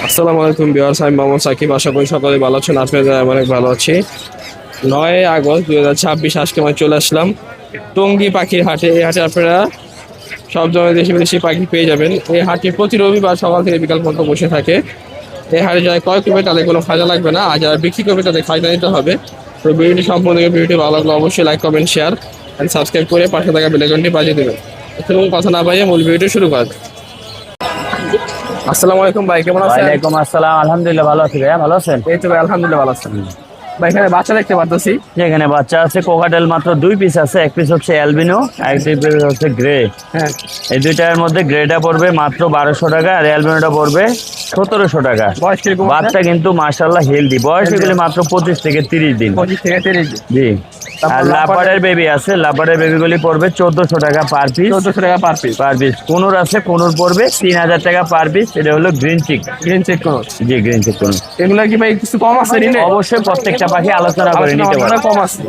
আসসালামু আলাইকুম ভিউয়ার্স, আমি মোহাম্মদ সাকিব। আশা করি সকলে ভালো আছেন। আপনাদের আমি অনেক ভালো আছি। 9 আগস্ট 2026 আজকে আমি চলে আসলাম টঙ্গী পাখির হাটে। এই হাটে আপনারা সব ধরনের দেশি বিদেশি পাখি পেয়ে যাবেন। এই হাটটি প্রতি রবিবার সকাল থেকে বিকাল পর্যন্ত বসে থাকে। এই হাটে যারা ক্রয় করবে তাদের কোনো ফায়দা লাগবে না, আর যারা বিক্রি করবে তাদের ফায়দা নিতে হবে। তো ভিডিওটি সম্পূর্ণ ভিডিওটি ভালো লাগলে অবশ্যই like comment share and subscribe করে পাশে থাকা বেল আইকনটি বাজিয়ে দেবেন। এবং কথা না বাজিয়ে মূল ভিডিওটি শুরু করা যাক। আসসালামু আলাইকুম ভাই, কেমন আছেন? ওয়ালাইকুম আসসালাম, আলহামদুলিল্লাহ ভালো আছি ভাইয়া, ভালো আছেন? এই তো ভাই আলহামদুলিল্লাহ ভালো আছেন ভাই। এখানে বাচ্চা দেখতে পারতেছি। এখানে বাচ্চা আছে, কোকাটেল মাত্র 2 পিস আছে। এক পিস হচ্ছে অ্যালবিনো, আর এক পিস হচ্ছে গ্রে। হ্যাঁ, এই দুইটার মধ্যে গ্রেটা পড়বে মাত্র 1200 টাকা, আর অ্যালবিনোটা পড়বে 1700 টাকা। বয়স কিরকম? বাচ্চা কিন্তু মাশাআল্লাহ হেলদি, বয়স এগুলি মাত্র 25 থেকে 30 দিন। 25 থেকে 30 দিন। জি। তারপর আর লাপারের বেবি আছে, লাপারের বেবিগুলি পড়বে 1400 টাকা পার পিস। 1400 টাকা পার পিস। কোনুর আছে, কোনুর পড়বে 3000 টাকা পার পিস। এটা হলো গ্রিন চিক। গ্রিন চেক করুন। জি, গ্রিন চিক কোনুর। এগুলো কি ভাই কিছু কম আছে নিলে? অবশ্যই প্রত্যেকটা পাখি আলোচনা করে নিতে পারবে। কম আছে।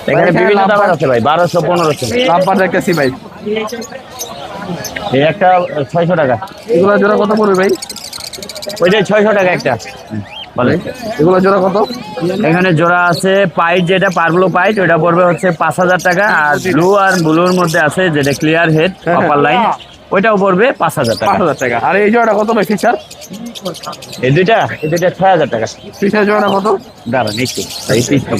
এখানে এখানে বিভিন্ন লাভবার- দাম আছে ভাই, 1200 1500। লাভবার দেখতেছি ভাই। এই একটা 600 টাকা, এগুলো জোড়া কত পড়বে ভাই? ওইটা 600 টাকা একটা। বলে এগুলো জোড়া কত? এখানে জোড়া আছে পাইট, যেটা পারব্লো পাইট, ওটা পড়বে হচ্ছে 5000 টাকা। আর ব্লু আর ব্লুর মধ্যে আছে যেটা ক্লিয়ার হেড আপার লাইন, ওইটাও পড়বে 5000 টাকা। 5000 টাকা। আর এই জোড়াটা কত ভাই ফিচার? এই দুইটা 6000 টাকা। ফিচার জোড়াটা কত? দাঁড়ান একটু, এই পিছন।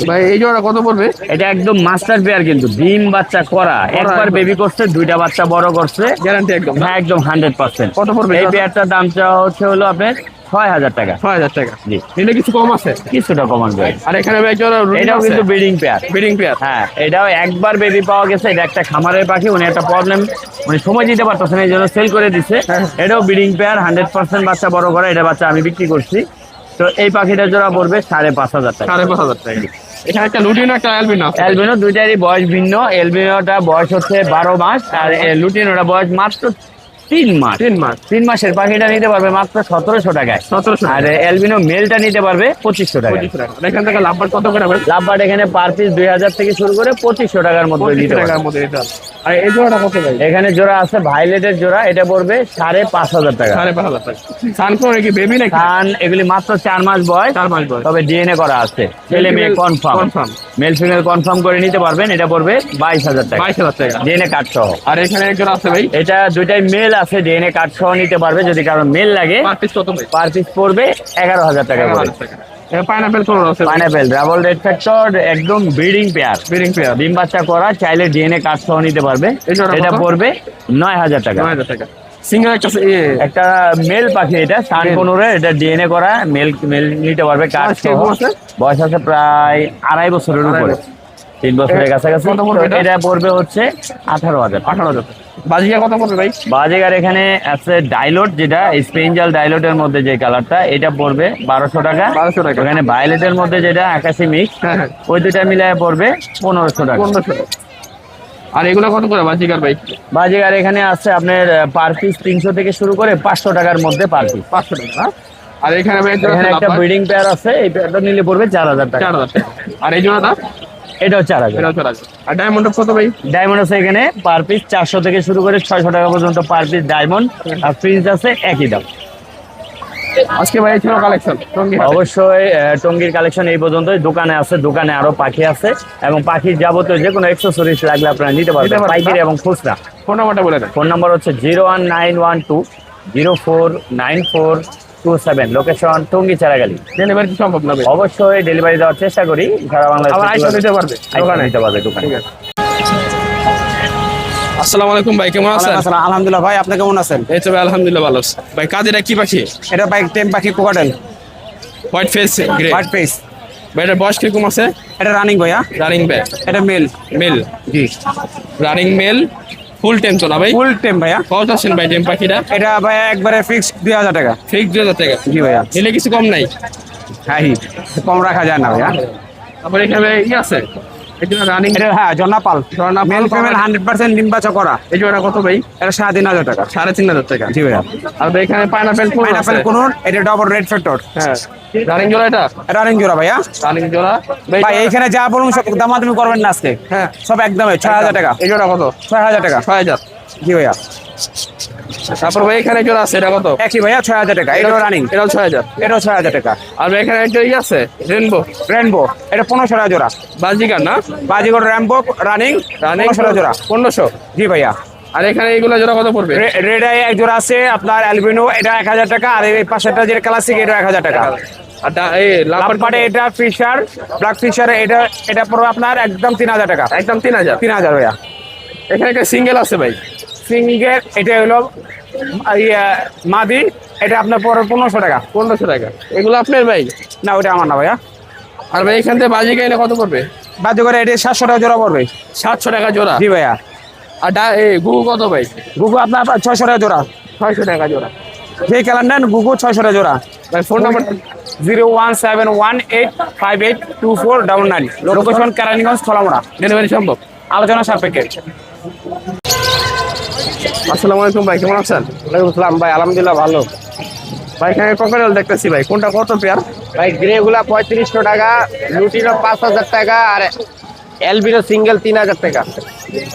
ভাই এই জোড়া কত পড়বে? এটা একদম মাস্টার পেয়ার, কিন্তু ডিম বাচ্চা করা, একবার বেবি করছে, দুইটা বাচ্চা বড় করছে, গ্যারান্টি একদম। হ্যাঁ একদম 100%। কত পড়বে এই জোড়াটা? পেয়ারটার দামটা হলো আপনার 6000 টাকা। 6000 টাকা। জি। নিলে কিছু কম আছে? কিছুটা কমান যায়। আর এখানে ভাই জোড়া এটাও কিন্তু ব্রিডিং পেয়ার। Breeding pair. হ্যাঁ, এটাও একবার বেবি পাওয়া গেছে। এটা একটা খামারের পাখি, উনি একটা প্রবলেম, মানে সময় দিতে পারতেছে না, এই জন্য সেল করে দিচ্ছে। হ্যাঁ। এটাও ব্রিডিং পেয়ার, 100% বাচ্চা বড় করা। এটা বাচ্চা আমি বিক্রি করছি। তো এই পাখিটা জোড়া পড়বে 5500 টাকা। 5500 টাকা। এখানে একটা লুটিনো একটা অ্যালবিনো আছে। অ্যালবিনো দুইটারই বয়স ভিন্ন। অ্যালবিনোটা বয়স হচ্ছে 12 মাস, আর লুটিনোটা বয়স মাত্র 3 মাস। 3 মাস। 3 মাসের পাখিটা নিতে পারবে মাত্র 1700 টাকায়। 1700 আর অ্যালবিনো মেলটা নিতে পারবে 2500 টাকা। 2500 টাকা। আর এখান থেকে লাভবার কত করে ভাই? লাভবার্ড এখানে পার পিস 2000 থেকে শুরু করে 2500 টাকার মধ্যে 2500 নিতে পারবে। টাকার মধ্যে এটা। আর এই জোড়াটা কত ভাই? এখানে জোড়া আছে ভাইলেটের জোড়া, এটা পড়বে 5500 টাকা। 5500 টাকা। সানফ্লাওয়ার কি বেবি নাকি? কান এগুলি মাত্র 4 মাস বয়স, 4 মাস বয়স। তবে ডিএনএ করা আছে, ছেলে মেয়ে confirm. Confirm. Male female confirm করে নিতে পারবেন। এটা পড়বে 22000 টাকা, 22000 টাকা। ডিএনএ কার্ড সহ। আর এখানে একজন আছে ভাই। এটা দুইটাই মেল আছে, ডিএনএ কার্ড সহ নিতে পারবে। যদি কারো মেল লাগে পার পিস কত ভাই? পার পিস পড়বে 11000 টাকা করে। 11000 টাকা। এখানে পাইনাপল কোন আছে? পাইনাপেল ডাবল রেড ফ্যাক্টর, একদম ব্রিডিং পেয়ার, ব্রিডিং পেয়ার। ডিম বাচ্চা করা, চাইলে ডিএনএ কার্ড সহ নিতে পারবে। এই জোড়া এটা কত? পড়বে 9000 টাকা। 9000 টাকা। সিঙ্গেল একটা একটা মেল পাখি, এটা সান কোনোরে, এটা ডিএনএ করা, মেল মেল নিতে পারবে কার্ড বয়স সহ। কিরকম আছে? বয়স আছে প্রায় 2.5 বছরের উপরে, 3 বছরের কাছাকাছি। কত পড়বে তো এটা? এটা পড়বে হচ্ছে 18000। 18000 টাকা। বাজিয়া কত পড়বে ভাই? বাজেগার এখানে আছে ডাইলোট, যেটা স্পেঞ্জাল ডাইলোটের মধ্যে যে কালারটা, এটা পড়বে 1200 টাকা। 1200 টাকা। ওখানে ভায়োলেটের মধ্যে যেটা আকাশি মিক্স, হ্যাঁ হ্যাঁ। ওই দুইটা মিলায় পড়বে 1500 টাকা। 1500 টাকা। আর এগুলো কত করে বাজিকার ভাই? বাজেগার এখানে আছে আপনার পার পিস 300 থেকে শুরু করে 500 টাকার মধ্যে পার পিস। 500 টাকা না? আর এখানে ভাই এখানে একটা ব্রিডিং পেয়ার আছে, এই পেয়ারটা নিলে পড়বে 4000 টাকা। 4000 টাকা। আর এই জোড়াটা? এটাও 4000। এটাও 4000। আর ডায়মন্ড কত ভাই? ডায়মন্ড আছে এখানে পার পিস 400 থেকে শুরু করে 600 টাকা পর্যন্ত পার পিস ডায়মন্ড। আর প্রিন্স আছে একই দাম। আজকে ভাই ছিল কালেকশন টঙ্গী হাটে। অবশ্যই টঙ্গীর কালেকশন এই পর্যন্তই। দোকানে আছে, দোকানে আরো পাখি আছে, এবং পাখির যাবতীয় যে কোনো অ্যাক্সেসরিজ লাগলে আপনারা নিতে পারবেন, পাইকারি এবং খুচরা। ফোন নাম্বারটা বলে দেন। ফোন নাম্বার হচ্ছে 01912049427। লোকেশন টঙ্গী চারাগালি। ডেলিভারি কি সম্ভব না ভাই? অবশ্যই ডেলিভারি দেওয়ার চেষ্টা করি সারা আবার আইসা বাংলাদেশে। দিতে পারবে দোকানে নিতে পারবে দোকানে। ঠিক আছে। আসসালামু আলাইকুম ভাই, কেমন আছেন? আলহামদুলিল্লাহ ভাই, আপনি কেমন আছেন? এই তো ভাই আলহামদুলিল্লাহ ভালো আছি। ভাই কাজেরা কি পাখি? এটা ভাই টেম পাখি cockatiel, white face grey. White face. ভাই এটার বয়স কিরকম আছে? এটা রানিং ভাইয়া, রানিং ব্যাগ এটা মেল। মেল। জি, রানিং মেল, ফুল টাইম তো না ভাই? ফুল টেম ভাইয়া। কত আছেন ভাই টেম পাখিটা? এটা ভাইয়া একবারে ফিক্সড 2000 টাকা। ফিক্স 2000 টাকা। জি ভাইয়া, নিলে কিছু কম নাই? হ্যাঁ কম রাখা যায় না ভাইয়া। তারপরে এখানে ই আছে, এই জন্য রানিং। এটা হ্যাঁ জর্নাপাল, জর্নাপাল মেল ফিমেল 100% ডিম বাচ্চা করা। এই জোড়া কত ভাই? এটা 3500 টাকা। 3500 টাকা। জি ভাইয়া। আর ভাই এখানে পাইনাপেল কোন আছে? পাইনাপেল কোন, এটা ডাবল রেড ফ্যাক্টর। হ্যাঁ, রানিং জোড়া এটা? রানিং জোড়া ভাইয়া। রানিং জোড়া ভাই এইখানে যা বলুন সব দামাদামি করবেন না আজকে। হ্যাঁ, সব একদমই 6000 টাকা। এই জোড়া কত? 6000 টাকা। 6000। জি ভাইয়া। তারপর ভাই এখানে জোড়া আছে, এটা কত? একই ভাইয়া 6000 টাকা, এটাও রানিং, এটাও 6000। এটাও 6000 টাকা। আর ভাই এখানে একটা আছে রেনবো, রেনবো, এটা 1500 টাকা জোড়া। বাজিকার না? বাজিগর রেনবো রানিং, রানিং 1500 টাকা জোড়া। 1500। জি ভাইয়া। আর এখানে এইগুলো জোড়া কত পড়বে? রেড আই এক জোড়া আছে আপনার অ্যালবিনো, এটা 1000 টাকা। আর এই পাশেরটা যেটা ক্লাসিক, এটা 1000 টাকা। আর এই লাম্পার্ডে এটা ফিশার, ব্ল্যাক ফিশার, এটা পড়বে আপনার একদম 3000 টাকা। একদম 3000। 3000 ভাইয়া। এখানে একটা সিঙ্গেল আছে ভাই, সিঙ্গেল, এটা হলো মাদি, এটা আপনার পড়বে 1500 টাকা। 1500 টাকা। এগুলো আপনার ভাই? না, ওটা আমার না ভাইয়া। আর ভাই এখান থেকে বাজিকা এনে কত পড়বে? বাজিগর এটা 700 টাকা জোড়া পড়বে। 700 টাকা জোড়া। জি ভাইয়া। আর এই গুগু কত ভাই? গুগু আপনার 600 টাকা জোড়া। 600 টাকা জোড়া। যে কালার নেন গুগু 600 টাকা জোড়া। ভাই phone number? 01718582499। Location Keraniganj, Kholamora. Delivery সম্ভব? আলোচনা সাপেক্ষে। আসসালামু আলাইকুম ভাই, কেমন আছেন? ওয়ালাইকুম আসসালাম ভাই, আলহামদুলিল্লাহ ভালো। ভাই এখানে ক্রোকোডাইল দেখতেছি ভাই, কোনটা কত পেয়ার? ভাই গ্রে গুলা 3500 টাকা, লুটিনো 5000 টাকা, আর এলবিনো সিঙ্গেল 3000 টাকা।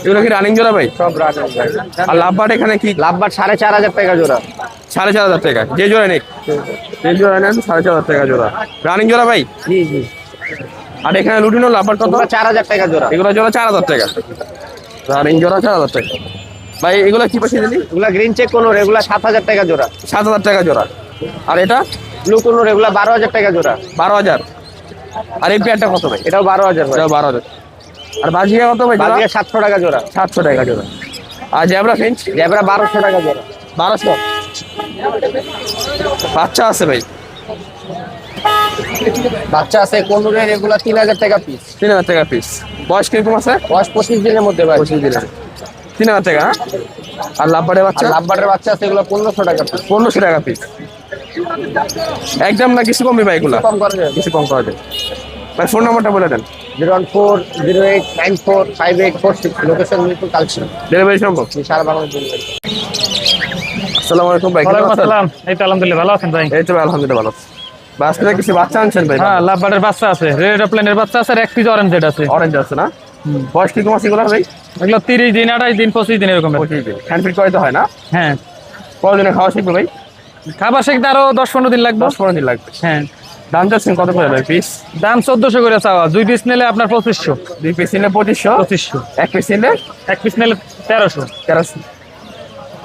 এগুলো কি রানিং জোড়া ভাই? সব রানিং ভাই। আর লাভবাট এখানে কি? লাভবার 4500 টাকা জোড়া। 4500 টাকা যে জোড়া নেই, যে জোড়া নেন 4500 টাকা জোড়া। রানিং জোড়া ভাই? জি জি। আর এখানে লুটিনো লাভবাট কত? 4000 টাকা জোড়া। এগুলো জোড়া 4000 টাকা। রানিং জোড়া 4000 টাকা। ভাই এগুলো কি পাশে দিলি? এগুলা গ্রিন চেক কোনো রেগুলার 7000 টাকা জোড়া। 7000 টাকা জোড়া। আর এটা ব্লু কোনো রেগুলার 12000 টাকা জোড়া। 12000। আর এই পেয়ারটা কত ভাই? এটাও 12000 ভাই। এটা 12000। আর বাজিয়া কত ভাই? বাকিটা 700 টাকা জোড়া। 700 টাকা জোড়া। আর জেব্রা ফিঞ্চ? জেব্রা 1200 টাকা জোড়া। 1200। বাচ্চা আছে ভাই? বাচ্চা আছে কোনো রেগুলার 3000 টাকা পিস। 3000 টাকা পিস। বয়স কিরকম আছে? বয়স 25 দিনের মধ্যে ভাই। 25 দিনের। 3000 টাকা। হ্যাঁ? আর লাভবাটের বাচ্চা? লাভবারের বাচ্চা আছে এগুলো 1500 টাকা পিস। 1500 টাকা পিস। একদম না কিছু কমবে ভাই এগুলা? কম করে দেন। কিছু কম করে দেন ভাই। ফোন নাম্বারটা বলে দেন। 01408945846। লোকেশন মিরপুর কালচিনি। ডেলিভারি সম্ভব? সারা বাংলাদেশ ডেলিভারি। আসসালামু আলাইকুম ভাই, কেমন ওয়ালাইকুম আছেন? আসসালাম। এই তো আলহামদুলিল্লাহ ভালো আছেন ভাই? এই তো ভাই আলহামদুলিল্লাহ ভালো আছি। বাসটা কিছু বাচ্চা আনছেন ভাই? হ্যাঁ, লাভবার্ডের বাচ্চা আছে, রেড প্লেনের বাচ্চা আছে, আর এক পিস অরেঞ্জ জেড আছে। অরেঞ্জ আছে না? বয়স কিরকম আছে এগুলা ভাই? এগুলো 30 দিন, 28 দিন, 25 দিন এরকম। 25 দিন। হ্যান্ড ফিট করতে হয় না? হ্যাঁ, কতদিনে খাওয়া শিখবে ভাই? খাবার শিখতে আরো 10-15 দিন লাগবে। 10-15 দিন লাগবে। হ্যাঁ, দাম চাচ্ছেন কত করে ভাই পিস? দাম 1400 করে চাওয়া। 2 পিস নিলে আপনার 2500। 2 পিস নিলে 2500। 2500। এক পিস নিলে এক পিস নিলে 1300। 1300।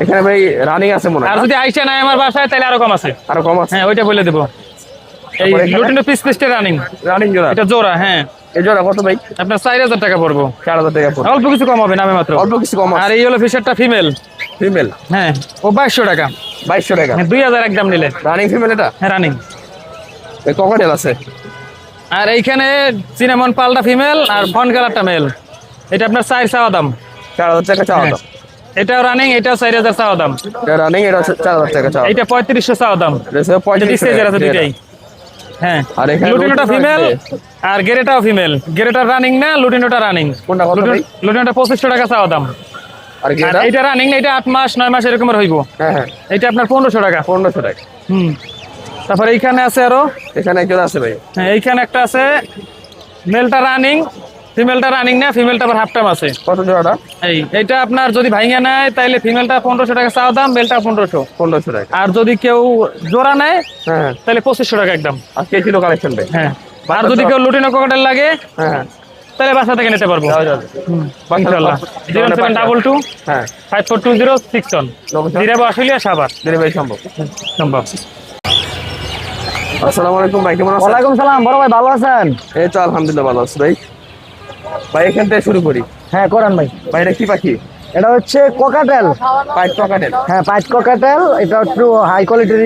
এখানে ভাই রানিং আছে মনে হয়? আর যদি আইসা নাই আমার বাসায় তাহলে আরো কম আছে। আরো কম আছে? হ্যাঁ, ওইটা বলে দেবো। এই তারপরে এখানে? লুটিনো পিস পিসটা রানিং, রানিং জোড়া? এটা জোড়া। হ্যাঁ, এই জোড়া কত ভাই? আপনার 4000 টাকা পড়বো। 4000 টাকা পড়বে। অল্প কিছু কম হবে নামে মাত্র। অল্প কিছু কম আর আছে। এই হলো ফিশারটা ফিমেল। ফিমেল? হ্যাঁ, ও 2200 টাকা। 2200 টাকা। হ্যাঁ, 2000 একদম নিলে। রানিং ফিমেল এটা? হ্যাঁ, রানিং। এই ককাটেল আছে? আর এইখানে সিনামন পালটা ফিমেল আর ফন কালারটা মেল। এটা আপনার 4 চাওয়া দাম। 4000 টাকা চাওয়া দাম। এটাও রানিং, এটাও 4000 চাওয়া দাম। এটা রানিং, এটা 4000 টাকা চাওয়া দাম। এইটা 3500 চাওয়া দাম। এটা 3500 সাইজের টাকা। আছে দুইটাই। হ্যাঁ, আর এখানে লুটিনোটা লুটিনো ফিমেল আছে। আর গেরেটাও ফিমেল। গেরেটা রানিং না, লুটিনোটা রানিং। কোনটা কত ভাই? লুটিনোটা 2500 টাকা চাওয়া দাম। আর কি আর এটা? এইটা রানিং না, এটা 8 মাস 9 মাস এরকমের হইব। হ্যাঁ হ্যাঁ, এটা আপনার 1500 টাকা। 1500 টাকা। তারপরে এইখানে আছে আরো। এখানে একজন আছে ভাই? হ্যাঁ, এইখানে একটা আছে, মেলটা রানিং, ফিমেলটা রানিং না, ফিমেলটা আবার হাফ টাইম আছে। কত জোড়াটা? এইটা আপনার যদি ভাঙিয়ে নেয় তাহলে ফিমেলটা 1500 টাকা চাওয়া দাম, মেলটা 1500। 1500 টাকা। আর যদি কেউ জোড়া নেয় হ্যাঁ হ্যাঁ। তাহলে 2500 টাকা একদম। আর কে ছিল কালেকশন ভাই? হ্যাঁ, আর যদি কেউ লুটিনো কোকাটেল লাগে হ্যাঁ হ্যাঁ। তাহলে বাসা থেকে নিতে পারবো। যাও যাও। ইনশাআল্লাহ। 0722 হ্যাঁ। 542061। লোকেশন? জিরাবো আশুলিয়া, সাভার। ডেলিভারি সম্ভব? সম্ভব। আসসালামু আলাইকুম ভাই, কেমন আছেন? ওয়ালাইকুম সালাম, বড় ভাই ভালো আছেন? এই তো আলহামদুলিল্লাহ ভালো আছি ভাই। ভাই এখান থেকে শুরু করি। হ্যাঁ করেন ভাই। ভাই এটা কি পাখি? এটা হচ্ছে কোকাটেল। Pied cockatiel? হ্যাঁ, পাইট কোকাটেল। এটা একটু হাই কোয়ালিটির।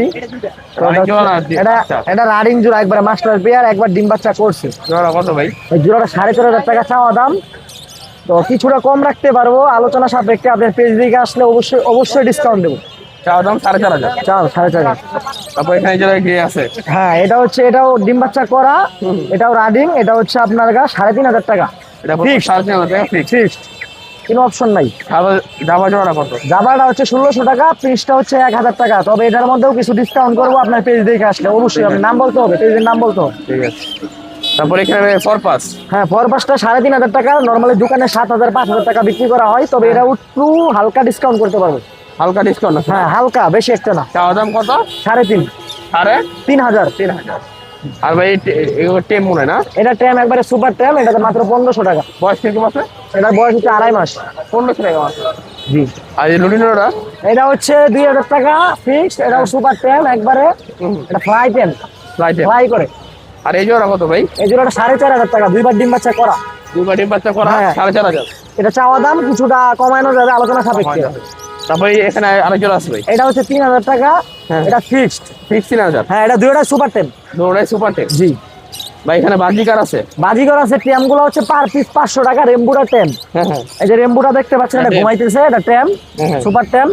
এটা এটা রানিং জোড়া, একবার মাস্টার পেয়ার, একবার ডিম বাচ্চা করছে। জোড়া কত ভাই? এই জোড়াটা 4500 টাকা চাওয়া দাম। তো কিছুটা কম রাখতে পারবো আলোচনা সাপেক্ষে। আপনার পেজ দিকে আসলে অবশ্যই অবশ্যই ডিসকাউন্ট দেবো। চাওয়া দাম 4500। চাল 4500। তারপর এখানে যারা গিয়ে আছে? হ্যাঁ, এটা হচ্ছে, এটাও ডিম বাচ্চা করা, এটাও রানিং। এটা হচ্ছে আপনার 3500 টাকা। এটা Fixed। 3500 টাকা ফিক্স। ফিক্সড, কোনো অপশন নাই। জামা জোড়া কত? জাবাটা হচ্ছে 1600 টাকা, পিসটা হচ্ছে 1000 টাকা। তবে এটার মধ্যেও কিছু ডিসকাউন্ট করবো আপনার পেজ দেখে আসলে। অবশ্যই আপনার নাম বলতে হবে, পেজের নাম বলতে হবে। ঠিক আছে। তারপর এখানে ফরপাস? হ্যাঁ, ফরপাসটা 3500 টাকা। নর্মালি দোকানে 7000 5000 টাকা বিক্রি করা হয়, তবে এটা একটু হালকা ডিসকাউন্ট করতে পারবো। হালকা ডিসকাউন্ট আছে। হ্যাঁ হালকা, বেশি একটা না। চাওয়া দাম কত? 3.5, আরে 3,000। 3,000। আর ভাই এগুলো টেম মনে হয় না? এটা ট্যাম একবারে সুপার ট্যাম, এটাতে মাত্র 1500 টাকা। বয়স কিরকম আছে? এটার বয়স হচ্ছে 2.5 মাস। 1500 টাকা মাত্র। জি। আর এই লুটিনোটা? এটা হচ্ছে 2000 টাকা ফিক্সড। এটাও সুপার ট্যাম একবারে, এটা ফ্লাই ট্যাম, ফ্লাইটে। ফ্লাই করে। আর এই জোড়া কত ভাই? এই জোড়াটা 4,500 টাকা, 2বার ডিম বাচ্চা করা। দুবার ডিম বাচ্চা করা, হ্যাঁ। 4,500। এটা চাওয়া দাম কিছুটা কমানো যাবে আলোচনা সাপেক্ষে। তারপরে এখানে আরেক জোড়া আছে ভাই। এটা হচ্ছে 3,000 টাকা, হ্যাঁ। এটা ফিক্সড। 3,000। হ্যাঁ এটা দুইটা সুপার ট্যাম। দুটোটাই সুপার টেম। জি। ভাই এখানে বাজিকার আছে? বাজিগর আছে, ট্যাম গুলো হচ্ছে পার পিস 500 টাকা। রেম্বুটা ট্যাম, হ্যাঁ হ্যাঁ। এই যে রেম্বুটা দেখতে পাচ্ছেন, এটা হ্যাঁ, ঘুমাইতেছে, এটা ট্যাম, হ্যাঁ। Super tame.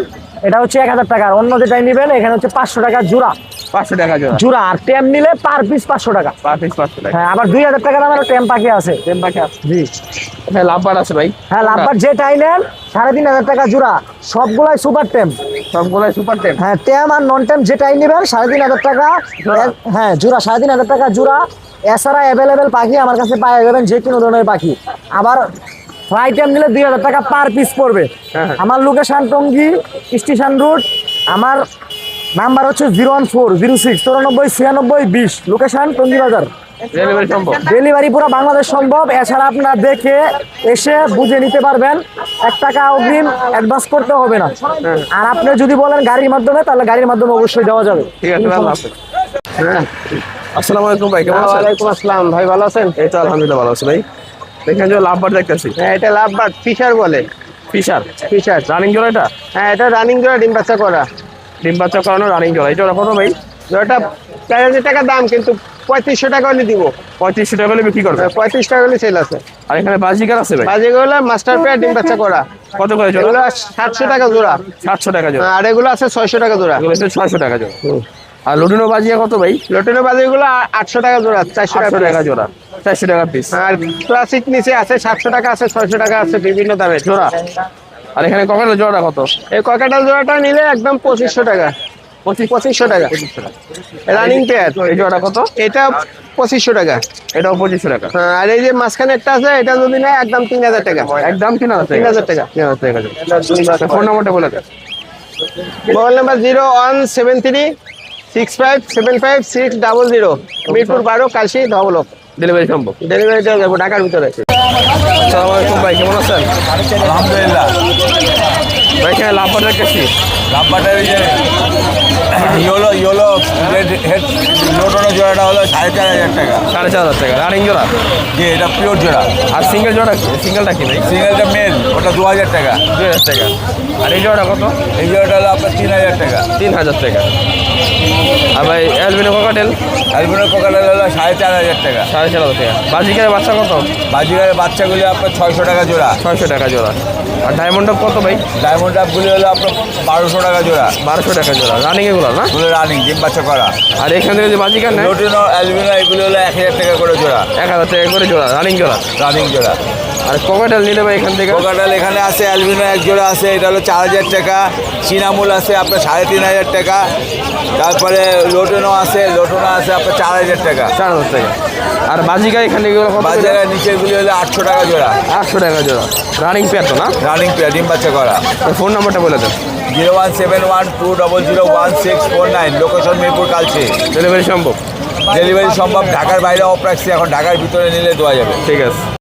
এটা হচ্ছে 1000 টাকা। আর অন্য যেটাই নিবেন এখানে হচ্ছে 500 টাকা জোড়া। 500 টাকা জোড়া। জোড়া আর ট্যাম নিলে পার পিস 500 টাকা। পার পিস 500 টাকা। হ্যাঁ আবার 2000 টাকা দামের ট্যাম পাখি আছে। টেম পাখি আছে। জি। এখানে লাভবার আছে ভাই। হ্যাঁ লাভবার যেটাই নেন 3,500 টাকা জোড়া, সবগুলাই সুপার ট্যাম। সবগুলাই সুপার টেম। হ্যাঁ ট্যাম আর নন ট্যাম যেটাই নেবেন 3,500 টাকা। জোড়া? হ্যাঁ জোড়া 3,500 টাকা জোড়া। এছাড়া অ্যাভেলেবেল পাখি আমার কাছে পাওয়া যাবেন, যে কোনো ধরনের পাখি। আবার ফ্লাই ট্যাম নিলে 2,000 টাকা পার পিস পড়বে। হ্যাঁ। আমার লোকেশন টঙ্গী স্টেশন রুট। আমার নাম্বার হচ্ছে 01406949620। লোকেশন টঙ্গী বাজার। ডেলিভারি সম্ভব? ডেলিভারি পুরো বাংলাদেশ সম্ভব। এছাড়া আপনারা দেখে এসে বুঝে নিতে পারবেন, 1 টাকা অগ্রিম অ্যাডভান্স করতে হবে না। আর আপনি যদি বলেন গাড়ির মাধ্যমে, তাহলে গাড়ির মাধ্যমে অবশ্যই দেওয়া যাবে। ঠিক আছে, আল্লাহ হাফেজ। হ্যাঁ। আসসালামু আলাইকুম ভাই, কেমন আছেন? ওয়ালাইকুম আসসালাম ভাই, ভালো আছেন? এই তো আলহামদুলিল্লাহ ভালো আছি ভাই। দেখেন যে লাভবার দেখতেছি। হ্যাঁ এটা লাভবার্ড ফিশার বলে। Fisher fisher. রানিং জোড়া এটা? হ্যাঁ এটা রানিং জোড়া, ডিম বাচ্চা করা। ডিম বাচ্চা করানো রানিং জোড়া। এই জোড়া কত ভাই? জোড়াটা 4,000 টাকা দাম, কিন্তু 3500 টাকা হলে দিব। 3500 টাকা হলে বিক্রি করবে। 35 টাকা হলে সেল আছে। আর এখানে বাজিকার আছে ভাই? বাজিগুলো মাস্টার পেয়ার, ডিম বাচ্চা করা। কত করে জোড়া? এগুলো 700 টাকা জোড়া। 700 টাকা জোড়া। আর এগুলো আছে 600 টাকা জোড়া। এগুলো হচ্ছে 600 টাকা জোড়া। আর লুটিনো বাজিয়া কত ভাই? লটের বাজিগুলো 800 টাকা জোড়া, 400 800 টাকা জোড়া, 400 টাকা পিস। আর ক্লাসিক নিচে আছে 700 টাকা, আছে 600 টাকা, আছে বিভিন্ন দামের জোড়া। আর এখানে কখনো জোড়া কত? এই ককাটাল জোড়াটা নিলে একদম 2500 টাকা। 2500 টাকা রানিং পেয়ার। এই জোড়া কত? এটা 2500 টাকা। এটাও 2500 টাকা। হ্যাঁ, আর এই যে মাঝখানে একটা আছে, এটা যদি নেয় একদম 3000 টাকা। একদম 3000 টাকা। 3000 টাকা। 3000 টাকা জোড়া। ফোন নাম্বারটা বলে দেন। Mobile number 01736575600। মিরপুর 12, কালশি, ধবলক। ডেলিভারি সম্ভব? ডেলিভারি দেওয়া যাবো ঢাকার ভিতরে। আসসালামু আলাইকুম ভাই, কেমন আছেন? আলহামদুলিল্লাহ। ভাই এখানে লাভবার দেখতেছি। লাভবাটের ওই যে ইয়োলো হেড লোটানো জোড়াটা হলো 4,500 টাকা। 4,500 টাকা রানিং জোড়া। যে এটা পিওর জোড়া। আর সিঙ্গেল জোড়া কি? সিঙ্গেলটা কি ভাই? সিঙ্গেলটা মেল, ওটা 2,000 টাকা। 2000 টাকা। আর এই জোড়াটা কত? এই জোড়াটা হলো আপনার 3,000 টাকা। 3000 টাকা। আর ভাই অ্যালবিনো ককাটেল? অ্যালবিনো কোকাটা হলো 4,500 টাকা। 4,500 টাকা। বাজিকারের বাচ্চা কত? বাজিগারের বাচ্চাগুলি আপনার 600 টাকা জোড়া। 600 টাকা জোড়া। আর ডায়মন্ড কত ভাই? ডায়মন্ড আপগুলি হলো আপনার 1200 টাকা জোড়া। 1200 টাকা জোড়া। রানিং এগুলো না? এগুলো রানিং, ডিম বাচ্চা করা। আর এখান থেকে যে বাজিকার নেয় লোটিনো অ্যালবিনো এগুলো হলো 1000 টাকা করে জোড়া। 1000 টাকা করে জোড়া, রানিং জোড়া। রানিং জোড়া। আর ককাটেল নিলে ভাই এখান থেকে? কোকাটাল এখানে আছে, অ্যালবিনো এক জোড়া আছে, এটা হলো 4,000 টাকা। চিনামুল আছে আপনার 3,500 টাকা। তারপরে লোটনো আছে আপনার 4,000 টাকা। 4000 টাকা। আর বাজিকা এখান থেকে কত? বাজারের নিচেরগুলি হলো 800 টাকা জোড়া। 800 টাকা জোড়া। রানিং পেয়ার তো না? রানিং পেয়ার, ডিম বাচ্চা করা। ফোন নাম্বারটা বলে দেন। 01712001649। লোকেশন মিরপুর, কালচি। ডেলিভারি সম্ভব? ডেলিভারি সম্ভব। ঢাকার বাইরে অফ রাখছি, এখন ঢাকার ভিতরে নিলে দেওয়া যাবে। ঠিক আছে।